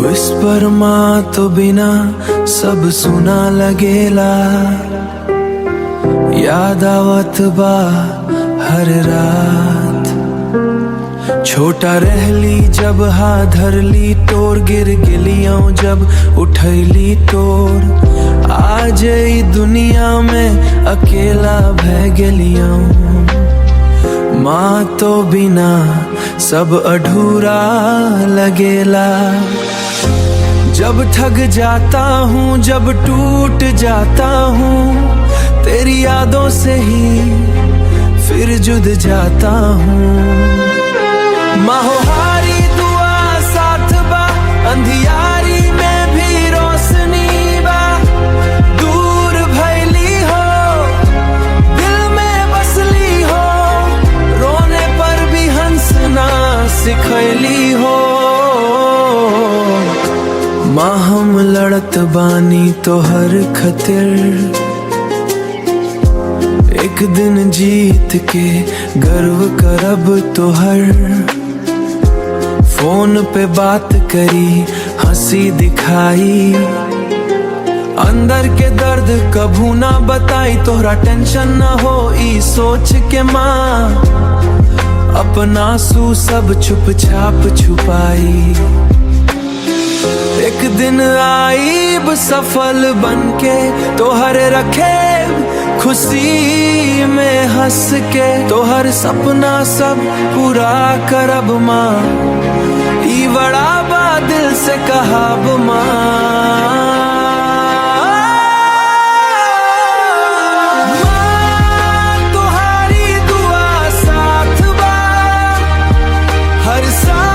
Whisper माँ तो बिना सब सुना लगेला, याद आवत बा हर रात। छोटा रहली जब हा धरली तोर, गिर गिलियों जब उठैली तोर। आज ई दुनिया में अकेला भै गेलियों, माँ तो बिना सब अधूरा लगेला। जब थक जाता हूँ, जब टूट जाता हूँ, तेरी यादों से ही फिर जुद जाता हूँ। माहोहारी दुआ साथ बा, अंधियारी में भी रोशनी बा। दूर भैली हो, दिल में बसली हो, रोने पर भी हंसना सिखैली हो। माँ हम लड़त बानी तो हर खतिर, एक दिन जीत के गर्व करब तो हर। फोन पे बात करी, हंसी दिखाई, अंदर के दर्द कभू ना बताई। तोहरा टेंशन ना हो ई सोच के माँ, अपना आंसू सब छुप छाप छुपाई। एक दिन आईब सफल बनके, तोहर रखे खुशी में हंस के। तोहर सपना सब पूरा करब माँ, ई बड़ा बा दिल से कहब माँ। तुम्हारी दुआ साथ बा हर साल।